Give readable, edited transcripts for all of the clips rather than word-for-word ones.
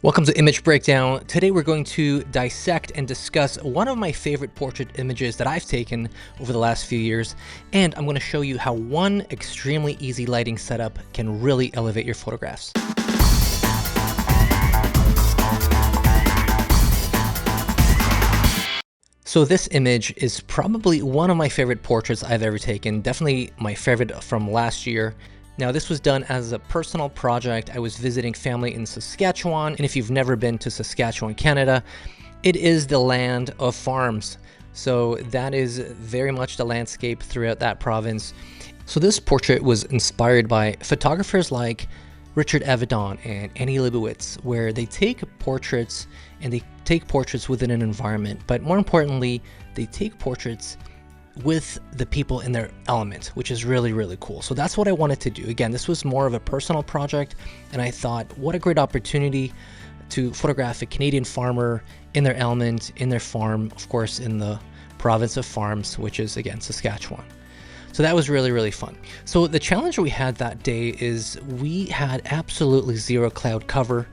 Welcome to Image Breakdown. Today we're going to dissect and discuss one of my favorite portrait images that I've taken over the last few years, and I'm going to show you how one extremely easy lighting setup can really elevate your photographs. So this image is probably one of my favorite portraits I've ever taken, definitely my favorite from last year. Now, this was done as a personal project. I was visiting family in Saskatchewan, and if you've never been to Saskatchewan, Canada, it is the land of farms. So that is very much the landscape throughout that province. So this portrait was inspired by photographers like Richard Avedon and Annie Leibovitz, where they take portraits and they take portraits within an environment, but more importantly, they take portraits with the people in their element, which is really cool. So that's what I wanted to do. Again, this was more of a personal project, and I thought, what a great opportunity to photograph a Canadian farmer in their element, in their farm, of course, in the province of farms, which is, again, Saskatchewan. So that was really fun. So the challenge we had that day is we had absolutely zero cloud cover.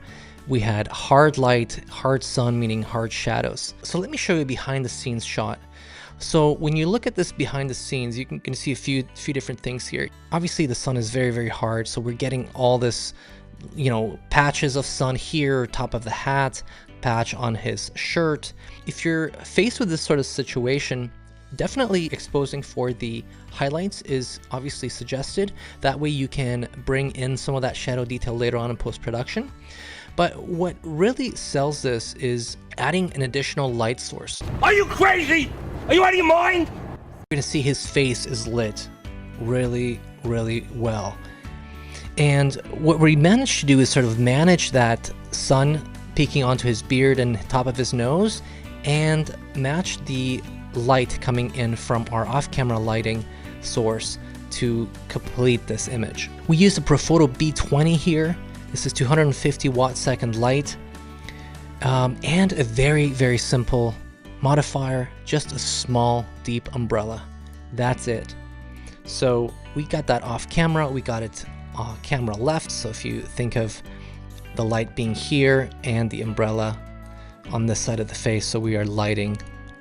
We had hard light, hard sun, meaning hard shadows. So let me show you a behind the scenes shot. So when you look at this behind the scenes, you can see a few different things here. Obviously the sun is very hard, so we're getting all this, patches of sun here, top of the hat, patch on his shirt. If you're faced with this sort of situation, definitely exposing for the highlights is obviously suggested. That way you can bring in some of that shadow detail later on in post-production. But what really sells this is adding an additional light source. Are you crazy? Are you out of your mind? You're gonna see his face is lit really well. And what we managed to do is sort of manage that sun peeking onto his beard and top of his nose and match the light coming in from our off-camera lighting source to complete this image. We used a Profoto B10 here. This is 250 watt-second light, and a very simple modifier, just a small deep umbrella. That's it. So we got that off camera, we got it camera left. So if you think of the light being here and the umbrella on this side of the face, so we are lighting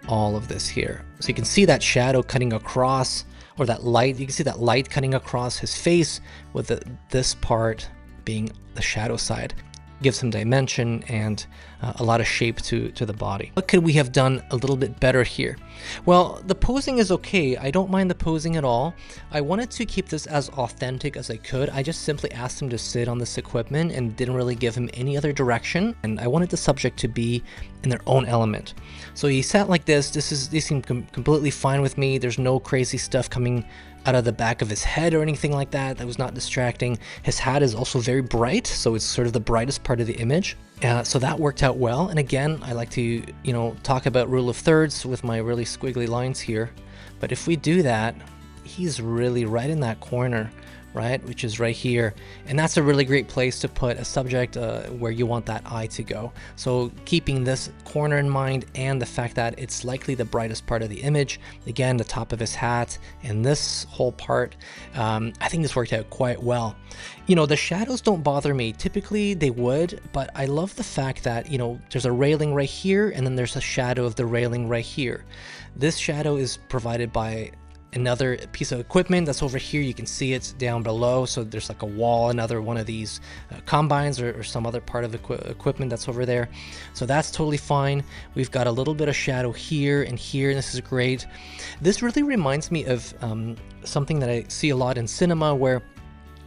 all of this here. So you can see that shadow cutting across, or that light, you can see that light cutting across his face with this part being the shadow side. Gives some dimension and a lot of shape to the body. What could we have done a little bit better here? Well, the posing is okay. I don't mind the posing at all. I wanted to keep this as authentic as I could. I just simply asked him to sit on this equipment and didn't really give him any other direction. And I wanted the subject to be in their own element. So he sat like this. This seemed completely fine with me. There's no crazy stuff coming out of the back of his head or anything like that. That was not distracting. His hat is also very bright, so it's sort of the brightest part of the image. So that worked out well. And again, I like to, talk about rule of thirds with my really squiggly lines here. But if we do that, he's really right in that corner, right, which is right here, and that's a really great place to put a subject where you want that eye to go. So keeping this corner in mind and the fact that it's likely the brightest part of the image, again, the top of his hat and this whole part, I think this worked out quite well. The shadows don't bother me. Typically they would, but I love the fact that, there's a railing right here and then there's a shadow of the railing right here. This shadow is provided by another piece of equipment that's over here. You can see it's down below, so there's like a wall, another one of these combines or some other part of equipment that's over there. So that's totally fine. We've got a little bit of shadow here and here, and this is great. This really reminds me of something that I see a lot in cinema, where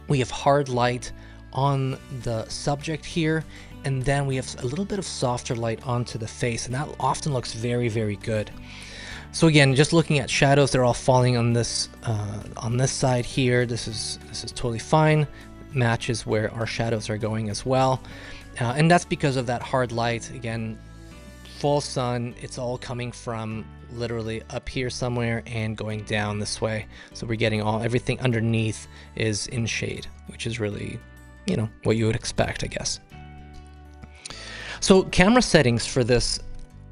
we have hard light on the subject here, and then we have a little bit of softer light onto the face, and that often looks very good. So again, just looking at shadows, they're all falling on this side here. This is totally fine. Matches where our shadows are going as well, and that's because of that hard light. Again, full sun. It's all coming from literally up here somewhere and going down this way. So we're getting everything underneath is in shade, which is really, what you would expect, I guess. So camera settings for this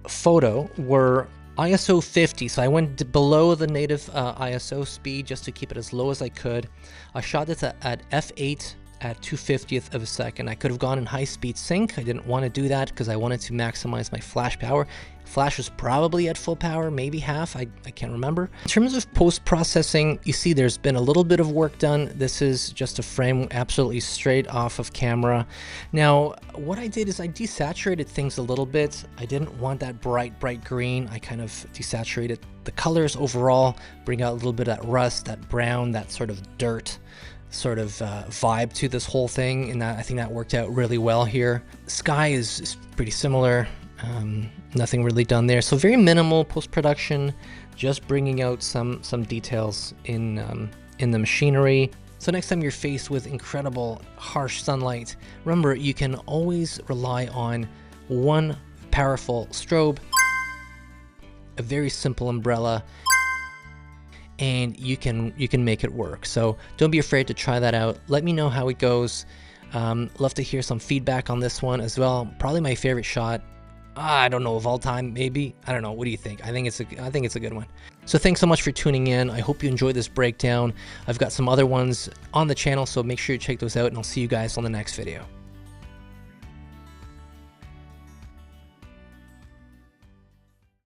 photo were ISO 50, so I went below the native ISO speed just to keep it as low as I could. I shot this at f8 at 2/50th of a second. I could have gone in high-speed sync. I didn't want to do that because I wanted to maximize my flash power. Flash was probably at full power, maybe half, I can't remember. In terms of post-processing, you see there's been a little bit of work done. This is just a frame absolutely straight off of camera. Now, what I did is I desaturated things a little bit. I didn't want that bright green. I kind of desaturated the colors overall, bring out a little bit of that rust, that brown, that sort of dirt sort of vibe to this whole thing, and I think that worked out really well here. Sky is pretty similar. Nothing really done there, so very minimal post-production, just bringing out some details in the machinery. So next time you're faced with incredible harsh sunlight, remember you can always rely on one powerful strobe, a very simple umbrella, and you can make it work. So don't be afraid to try that out. Let me know how it goes. Love to hear some feedback on this one as well. Probably my favorite shot. I don't know, of all time, maybe. I don't know. What do you think? I think it's a good one. So thanks so much for tuning in. I hope you enjoyed this breakdown. I've got some other ones on the channel, so make sure you check those out, and I'll see you guys on the next video.